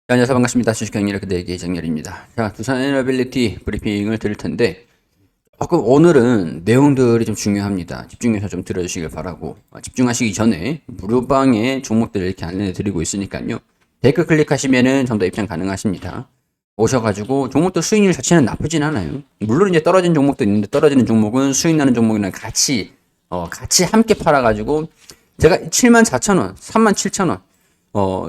자, 안녕하세요. 반갑습니다. 주식경력 그대의 정렬입니다. 자, 두산 에너빌리티 브리핑을 드릴 텐데, 조금 오늘은 내용들이 좀 중요합니다. 집중해서 좀 들어주시길 바라고, 집중하시기 전에 무료방의 종목들을 이렇게 안내해 드리고 있으니까요. 댓글 클릭하시면은 좀 더 입장 가능하십니다. 오셔가지고 종목들 수익률 자체는 나쁘진 않아요. 물론 이제 떨어진 종목도 있는데 떨어지는 종목은 수익 나는 종목이랑 같이 함께 팔아가지고 제가 74,000원, 37,000원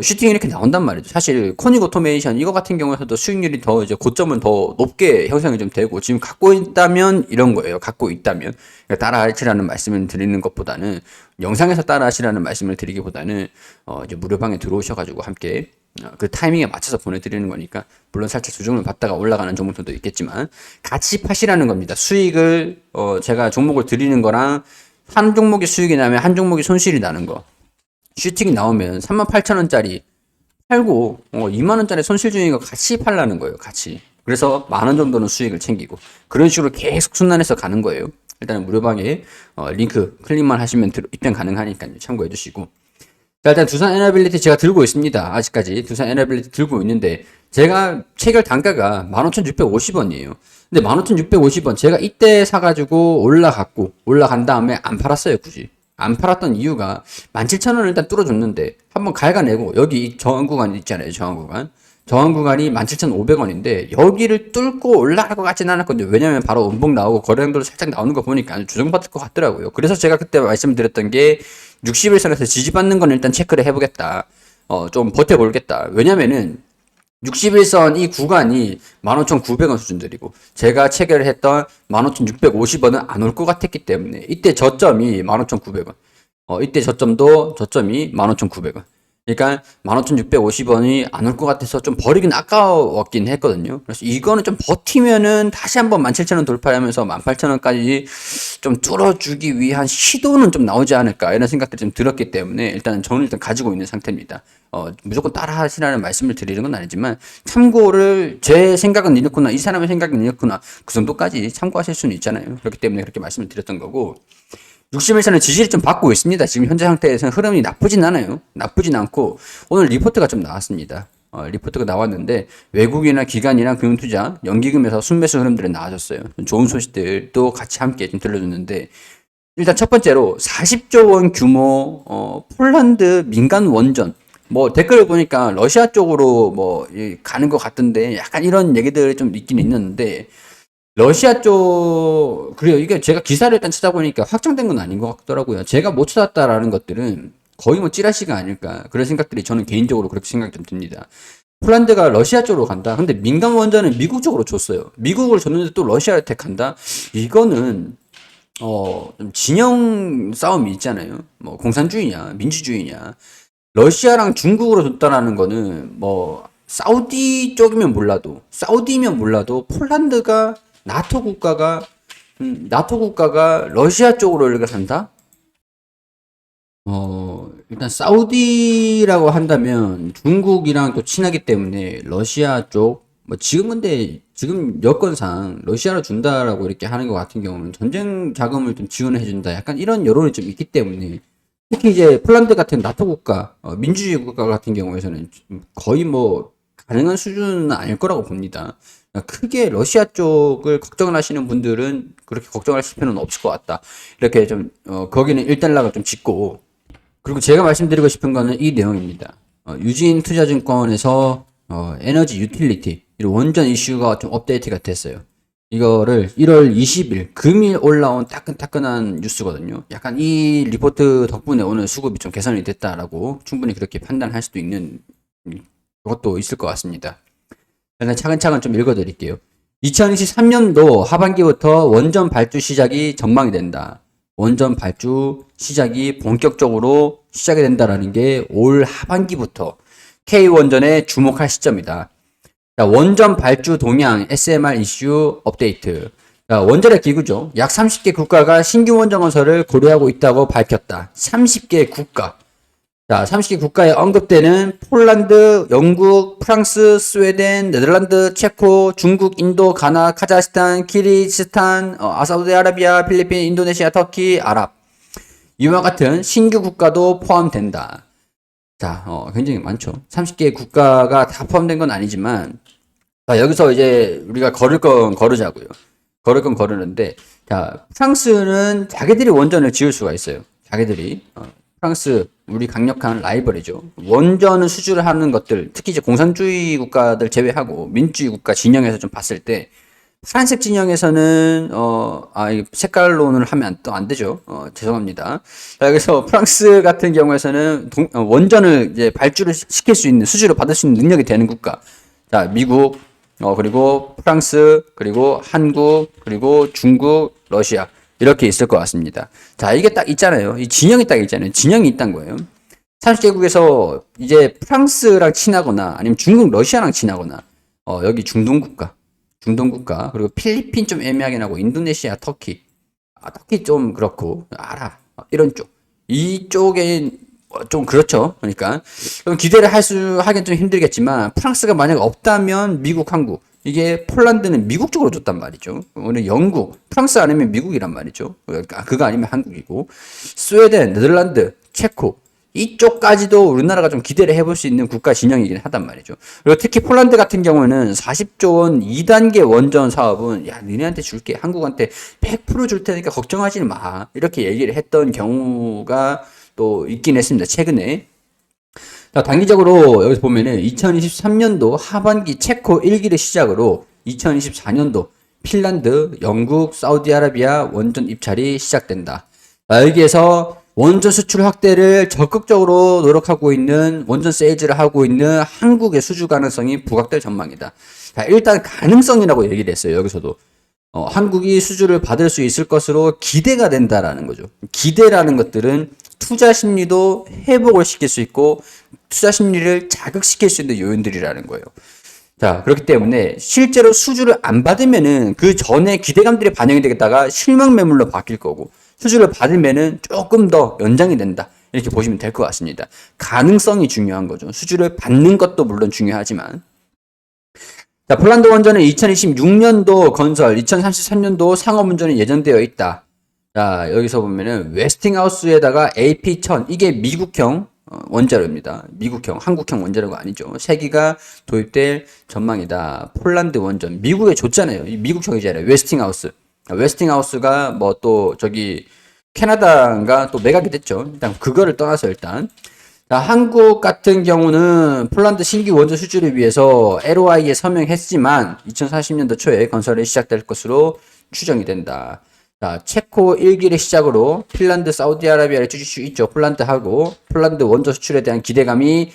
슈팅이 이렇게 나온단 말이죠. 사실 코닉 오토메이션 이거 같은 경우에서도 수익률이 더 이제 고점은 더 높게 형성이 좀 되고 지금 갖고 있다면 이런 거예요. 갖고 있다면 그러니까 따라 하시라는 말씀을 드리는 것보다는 영상에서 따라 하시라는 말씀을 드리기보다는 이제 무료방에 들어오셔가지고 함께 그 타이밍에 맞춰서 보내드리는 거니까 물론 살짝 수정을 받다가 올라가는 종목들도 있겠지만 같이 파시라는 겁니다. 수익을 제가 종목을 드리는 거랑 한 종목이 수익이 나면 한 종목이 손실이 나는 거. 슈팅이 나오면 38,000원짜리 팔고 2만원짜리 손실 중인 거 같이 팔라는 거예요. 같이. 그래서 만원 정도는 수익을 챙기고 그런 식으로 계속 순환해서 가는 거예요. 일단은 무료방에 링크 클릭만 하시면 입장 가능하니까요. 참고해 주시고. 자, 일단 두산 에너빌리티 제가 들고 있습니다. 아직까지 두산 에너빌리티 들고 있는데 제가 체결 단가가 15,650원이에요. 근데 15,650원 제가 이때 사가지고 올라간 다음에 안 팔았어요. 굳이. 안 팔았던 이유가 17,000원을 일단 뚫어줬는데 한번 갉아내고 여기 이 저항 구간 있잖아요. 저항 구간이 17,500원인데 여기를 뚫고 올라갈 것 같지는 않았거든요. 왜냐면 바로 음봉 나오고 거래량도로 살짝 나오는 거 보니까 조정받을 것 같더라고요. 그래서 제가 그때 말씀드렸던 게 60일선에서 지지받는 건 일단 체크를 해보겠다. 좀 버텨볼겠다. 왜냐면은 61선 이 구간이 15,900원 수준들이고 제가 체결을 했던 15,650원은 안 올 것 같았기 때문에 이때 저점이 15,900원 이때 저점이 15,900원 그러니까 15,650원이 안 올 것 같아서 좀 버리긴 아까웠긴 했거든요. 그래서 이거는 좀 버티면은 다시 한번 17,000원 돌파하면서 18,000원까지 좀 뚫어주기 위한 시도는 좀 나오지 않을까 이런 생각들이 좀 들었기 때문에 일단 저는 일단 가지고 있는 상태입니다. 무조건 따라 하시라는 말씀을 드리는 건 아니지만 참고를 제 생각은 이렇구나 이 사람의 생각은 이렇구나 그 정도까지 참고하실 수는 있잖아요. 그렇기 때문에 그렇게 말씀을 드렸던 거고 60일선은 지지를 좀 받고 있습니다. 지금 현재 상태에서는 흐름이 나쁘진 않아요. 나쁘진 않고 오늘 리포트가 좀 나왔습니다. 리포트가 나왔는데 외국이나 기관이나 금융투자, 연기금에서 순매수 흐름들이 나와줬어요. 좋은 소식들도 같이 함께 좀 들려줬는데 일단 첫 번째로 40조 원 규모 폴란드 민간 원전 뭐 댓글을 보니까 러시아 쪽으로 뭐 가는 것 같던데 약간 이런 얘기들이 좀 있긴 있는데 러시아 쪽, 그래요. 이게 제가 기사를 일단 찾아보니까 확정된 건 아닌 것 같더라고요. 제가 못 찾았다라는 것들은 거의 뭐 찌라시가 아닐까. 그런 생각들이 저는 개인적으로 그렇게 생각이 좀 듭니다. 폴란드가 러시아 쪽으로 간다. 근데 민간 원전은 미국 쪽으로 줬어요. 미국을 줬는데 또 러시아를 택한다? 이거는, 좀 진영 싸움이 있잖아요. 뭐, 공산주의냐, 민주주의냐. 러시아랑 중국으로 줬다라는 거는 뭐, 사우디면 몰라도 폴란드가 나토 국가가 러시아 쪽으로 연락을 한다? 일단 사우디라고 한다면 중국이랑 또 친하기 때문에 러시아 쪽, 뭐 지금 근데 지금 여건상 러시아로 준다라고 이렇게 하는 것 같은 경우는 전쟁 자금을 좀 지원해 준다. 약간 이런 여론이 좀 있기 때문에 특히 이제 폴란드 같은 나토 국가, 민주주의 국가 같은 경우에서는 거의 뭐 가능한 수준은 아닐 거라고 봅니다. 크게 러시아 쪽을 걱정을 하시는 분들은 그렇게 걱정하실 필요는 없을 것 같다. 이렇게 좀, 거기는 1달러가 좀 짙고, 그리고 제가 말씀드리고 싶은 거는 이 내용입니다. 유진 투자증권에서, 에너지 유틸리티, 이런 원전 이슈가 좀 업데이트가 됐어요. 이거를 1월 20일, 금일 올라온 따끈따끈한 뉴스거든요. 약간 이 리포트 덕분에 오늘 수급이 좀 개선이 됐다라고 충분히 그렇게 판단할 수도 있는 것도 있을 것 같습니다. 일단 차근차근 좀 읽어드릴게요. 2023년도 하반기부터 원전 발주 시작이 전망이 된다. 원전 발주 시작이 본격적으로 시작이 된다라는 게 올 하반기부터 K원전에 주목할 시점이다. 자, 원전 발주 동향 SMR 이슈 업데이트. 자, 원자력 기구죠. 약 30개 국가가 신규 원전 건설을 고려하고 있다고 밝혔다. 30개 국가. 자, 30개 국가에 언급되는 폴란드, 영국, 프랑스, 스웨덴, 네덜란드, 체코, 중국, 인도, 가나, 카자흐스탄, 키르기스탄, 사우디아라비아, 필리핀, 인도네시아, 터키, 아랍. 이와 같은 신규 국가도 포함된다. 자, 굉장히 많죠. 30개 국가가 다 포함된 건 아니지만, 자, 여기서 이제 우리가 걸을 건 걸으자고요. 걸을 건 걸으는데, 자, 프랑스는 자기들이 원전을 지을 수가 있어요. 자기들이. 프랑스, 우리 강력한 라이벌이죠. 원전을 수주를 하는 것들, 특히 이제 공산주의 국가들 제외하고 민주주의 국가 진영에서 좀 봤을 때, 파란색 진영에서는 이 색깔론을 하면 또 안 되죠. 죄송합니다. 자, 그래서 프랑스 같은 경우에서는 원전을 이제 발주를 시킬 수 있는 수주를 받을 수 있는 능력이 되는 국가. 자, 미국, 그리고 프랑스, 그리고 한국, 그리고 중국, 러시아 이렇게 있을 것 같습니다. 자, 이게 딱 있잖아요. 이 진영이 딱 있잖아요. 진영이 있단 거예요. 30개국에서 이제 프랑스랑 친하거나 아니면 중국, 러시아랑 친하거나 여기 중동 국가, 그리고 필리핀 좀 애매하게 나고, 인도네시아, 터키. 터키 좀 그렇고, 이런 쪽. 이쪽에 좀 그렇죠. 그러니까. 그럼 기대를 하긴 좀 힘들겠지만, 프랑스가 만약 없다면 미국, 한국. 이게 폴란드는 미국 쪽으로 줬단 말이죠. 오늘 영국, 프랑스 아니면 미국이란 말이죠. 그거 아니면 한국이고. 스웨덴, 네덜란드, 체코. 이쪽까지도 우리나라가 좀 기대를 해볼 수 있는 국가 진영이긴 하단 말이죠. 그리고 특히 폴란드 같은 경우는 40조 원 2단계 원전 사업은 야 니네한테 줄게, 한국한테 100%줄 테니까 걱정하지 마, 이렇게 얘기를 했던 경우가 또 있긴 했습니다. 최근에. 자, 단기적으로 여기서 보면은 2023년도 하반기 체코 1기를 시작으로 2024년도 핀란드, 영국, 사우디아라비아 원전 입찰이 시작된다. 자, 여기에서 원전 수출 확대를 적극적으로 노력하고 있는, 원전 세일즈를 하고 있는 한국의 수주 가능성이 부각될 전망이다. 자, 일단 가능성이라고 얘기를 했어요. 여기서도. 한국이 수주를 받을 수 있을 것으로 기대가 된다라는 거죠. 기대라는 것들은 투자 심리도 회복을 시킬 수 있고, 투자 심리를 자극시킬 수 있는 요인들이라는 거예요. 자, 그렇기 때문에 실제로 수주를 안 받으면은 그 전에 기대감들이 반영이 되겠다가 실망 매물로 바뀔 거고, 수주를 받으면은 조금 더 연장이 된다, 이렇게 보시면 될 것 같습니다. 가능성이 중요한 거죠. 수주를 받는 것도 물론 중요하지만. 자, 폴란드 원전은 2026년도 건설, 2033년도 상업 운전이 예정되어 있다. 자, 여기서 보면은 웨스팅하우스에다가 AP1000, 이게 미국형 원자로입니다. 미국형, 한국형 원자로가 아니죠. 3기가 도입될 전망이다. 폴란드 원전. 미국에 줬잖아요. 미국형이잖아요. 웨스팅하우스. 웨스팅하우스가 뭐 또 저기 캐나다인가 또 매각이 됐죠. 일단 그거를 떠나서 일단. 자, 한국 같은 경우는 폴란드 신규 원전 수주를 위해서 LOI에 서명했지만 2040년도 초에 건설이 시작될 것으로 추정이 된다. 자, 체코 1기를 시작으로 핀란드, 사우디아라비아를 추질 수 있죠. 폴란드하고 폴란드 원전 수출에 대한 기대감이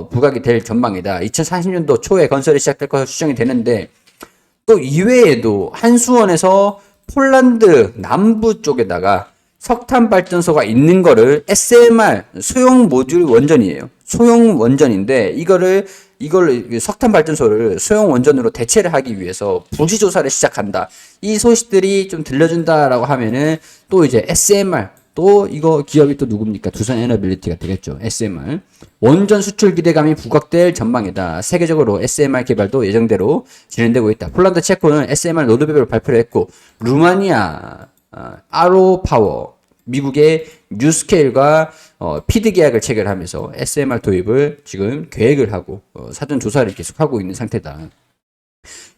부각이 될 전망이다. 2040년도 초에 건설이 시작될 것으로 추정이 되는데, 또 이외에도 한수원에서 폴란드 남부 쪽에다가 석탄 발전소가 있는 거를 SMR, 소형 모듈 원전이에요. 소형 원전인데 이걸 석탄 발전소를 소형 원전으로 대체를 하기 위해서 부지 조사를 시작한다. 이 소식들이 좀 들려준다라고 하면은 또 이제 SMR, 또 이거 기업이 또 누굽니까? 두산 에너빌리티가 되겠죠. SMR. 원전 수출 기대감이 부각될 전망이다. 세계적으로 SMR 개발도 예정대로 진행되고 있다. 폴란드, 체코는 SMR 로드맵을 발표를 했고, 루마니아 아로파워, 미국의 뉴스케일과 피드 계약을 체결하면서 SMR 도입을 지금 계획을 하고 사전 조사를 계속하고 있는 상태다.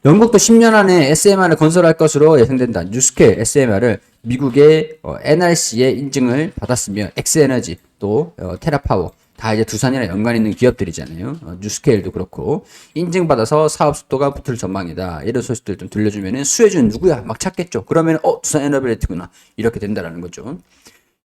영국도 10년 안에 SMR을 건설할 것으로 예상된다. 뉴스케일 SMR을 미국의 NRC의 인증을 받았으며, 엑스에너지, 또 테라파워, 다 이제 두산이랑 연관 있는 기업들이잖아요. 뉴스케일도 그렇고 인증받아서 사업 속도가 붙을 전망이다. 이런 소식들 좀 들려주면은 수혜주는 누구야? 막 찾겠죠. 그러면 두산 에너빌리티구나, 이렇게 된다라는 거죠.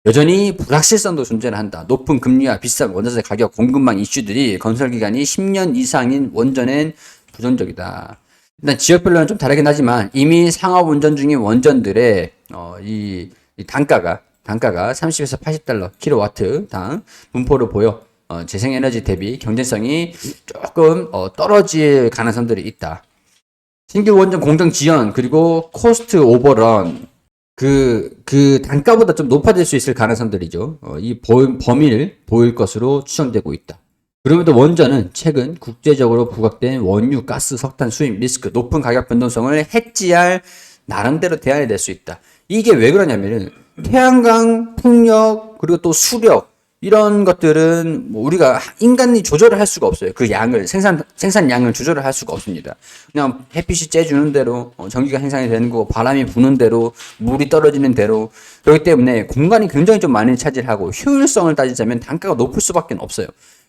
여전히 불확실성도 존재를 한다. 높은 금리와 비싼 원자재 가격, 공급망 이슈들이 건설 기간이 10년 이상인 원전엔 부정적이다. 일단 지역별로는 좀 다르긴 하지만 이미 상업 운전 중인 원전들의 이 단가가 30에서 80달러 킬로와트당 분포를 보여 재생에너지 대비 경제성이 조금 떨어질 가능성들이 있다. 신규 원전 공정 지연, 그리고 코스트 오버런, 그 단가보다 좀 높아질 수 있을 가능성들이죠. 이 범위를 보일 것으로 추정되고 있다. 그럼에도 원전은 최근 국제적으로 부각된 원유, 가스, 석탄 수입 리스크, 높은 가격 변동성을 해지할 나름대로 대안이 될 수 있다. 이게 왜 그러냐면은 태양광, 풍력, 그리고 또 수력, 이런 것들은 뭐 우리가 인간이 조절을 할 수가 없어요. 그 양을 생산량을 조절을 할 수가 없습니다. 그냥 햇빛이 쬐주는 대로 전기가 생산이 되는 거고 바람이 부는 대로 물이 떨어지는 대로 그렇기 때문에 공간이 굉장히 좀 많이 차지하고 효율성을 따지자면 단가가 높을 수밖에 없어요.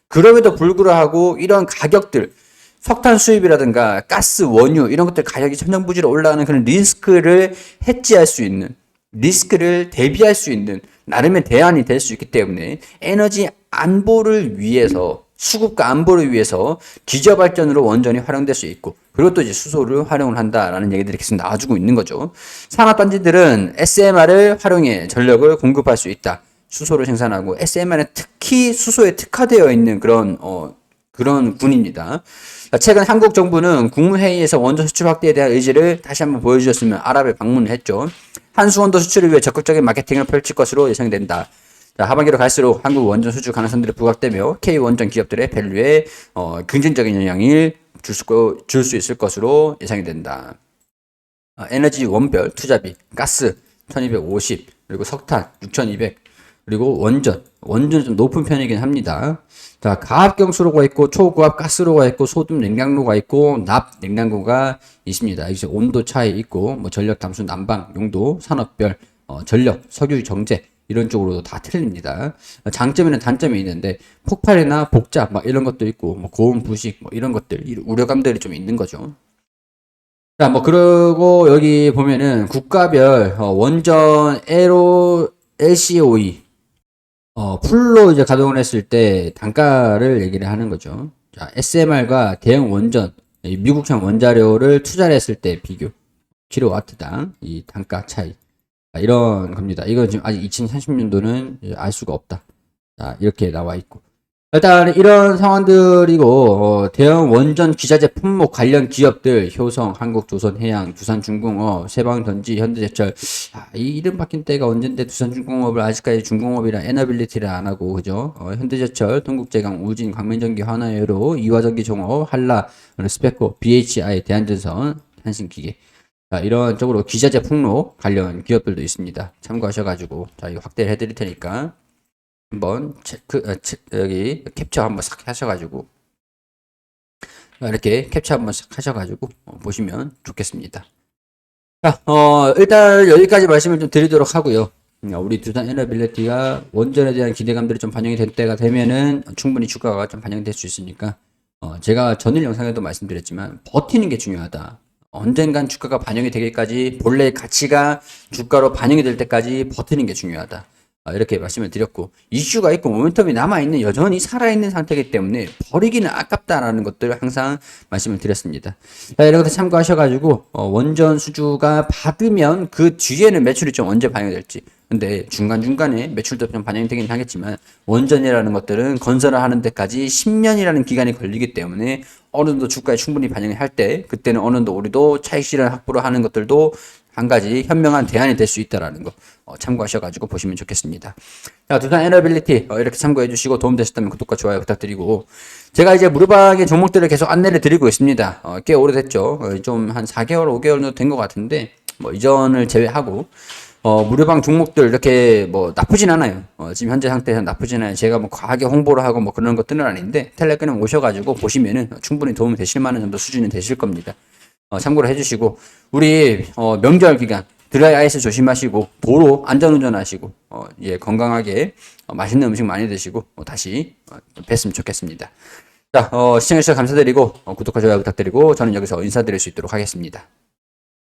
그럼에도 불구하고 이런 가격들 석탄 수입이라든가 가스, 원유 이런 것들 가격이 천정부지로 올라가는 그런 리스크를 해지할 수 있는 리스크를 대비할 수 있는 나름의 대안이 될 수 있기 때문에 에너지 안보를 위해서 수급과 안보를 위해서 기저 발전으로 원전이 활용될 수 있고 그리고 또 이제 수소를 활용을 한다라는 얘기들이 계속 나와주고 있는 거죠. 산업단지들은 SMR을 활용해 전력을 공급할 수 있다. 수소를 생산하고 SMR은 특히 수소에 특화되어 있는 그런 군입니다. 최근 한국 정부는 국무회의에서 원전 수출 확대에 대한 의지를 다시 한번 보여주었으면 아랍에 방문을 했죠. 한수원도 수출을 위해 적극적인 마케팅을 펼칠 것으로 예상된다. 하반기로 갈수록 한국 원전 수출 가능성들이 부각되며 K원전 기업들의 밸류에 긍정적인 영향을 줄 수 있을 것으로 예상이 된다. 에너지 원별 투자비, 가스 1250, 그리고 석탄 6200, 그리고 원전은 좀 높은 편이긴 합니다. 자, 가압경수로가 있고 초고압 가스로가 있고 소듐 냉장고가 있고 납 냉장고가 있습니다. 이제 온도 차이 있고 뭐 전력 담수 난방 용도 산업별 전력 석유 정제 이런 쪽으로도 다 틀립니다. 장점이나 단점이 있는데 폭발이나 복잡 막 이런 것도 있고 뭐 고온 부식 뭐 이런 것들 우려감들이 좀 있는 거죠. 자, 뭐 그리고 여기 보면은 국가별 원전 LCOE 풀로 이제 가동을 했을 때 단가를 얘기를 하는 거죠. 자, SMR과 대형 원전, 미국산 원자료를 투자를 했을 때 비교, 킬로와트당 이 단가 차이. 자, 이런 겁니다. 이건 지금 아직 2030년도는 알 수가 없다. 자, 이렇게 나와 있고. 일단 이런 상황들이고 대형 원전 기자재 품목 관련 기업들 효성, 한국조선해양, 두산중공업, 세방전지, 현대제철 이 이름 바뀐 때가 언젠데 두산중공업을 아직까지 중공업이랑 에너빌리티를 안 하고 그죠? 현대제철, 동국제강, 우진, 광명전기, 하나회로, 이화전기종업, 한라, 스페코, BHI, 대한전선, 한신기계 이런 쪽으로 기자재 품목 관련 기업들도 있습니다. 참고하셔가지고 자 이거 확대를 해드릴 테니까 한번 여기 캡처 한번 싹 하셔가지고 이렇게 캡처 한번 싹 하셔가지고 보시면 좋겠습니다. 자, 일단 여기까지 말씀을 좀 드리도록 하고요. 우리 두산 에너빌리티가 원전에 대한 기대감들이 좀 반영이 될 때가 되면은 충분히 주가가 좀 반영될 수 있으니까 제가 전일 영상에도 말씀드렸지만 버티는 게 중요하다. 언젠간 주가가 반영이 되기까지 본래의 가치가 주가로 반영이 될 때까지 버티는 게 중요하다. 이렇게 말씀을 드렸고 이슈가 있고 모멘텀이 남아있는 여전히 살아있는 상태이기 때문에 버리기는 아깝다라는 것들을 항상 말씀을 드렸습니다. 자, 이런 것들 참고하셔가지고 원전 수주가 받으면 그 뒤에는 매출이 좀 언제 반영이 될지 근데 중간중간에 매출도 좀 반영이 되긴 하겠지만 원전이라는 것들은 건설을 하는 데까지 10년이라는 기간이 걸리기 때문에 어느 정도 주가에 충분히 반영이 할 때 그때는 어느 정도 우리도 차익 실현 확보를 하는 것들도 한 가지 현명한 대안이 될 수 있다라는 거 참고하셔가지고 보시면 좋겠습니다. 자, 두산 에너빌리티 이렇게 참고해 주시고 도움되셨다면 구독과 좋아요 부탁드리고 제가 이제 무료방의 종목들을 계속 안내를 드리고 있습니다. 꽤 오래됐죠. 좀 한 4개월, 5개월 정도 된 것 같은데 뭐 이전을 제외하고 무료방 종목들 이렇게 뭐 나쁘진 않아요. 지금 현재 상태에서 나쁘진 않아요. 제가 뭐 과하게 홍보를 하고 뭐 그런 것들은 아닌데 텔레그램 오셔가지고 보시면은 충분히 도움이 되실 만한 정도 수준이 되실 겁니다. 참고를 해주시고 우리 명절 기간 드라이 아이스 조심하시고 도로 안전운전 하시고 예 건강하게 맛있는 음식 많이 드시고 다시 뵀으면 좋겠습니다. 자 시청해주셔서 감사드리고 구독과 좋아요 부탁드리고 저는 여기서 인사드릴 수 있도록 하겠습니다.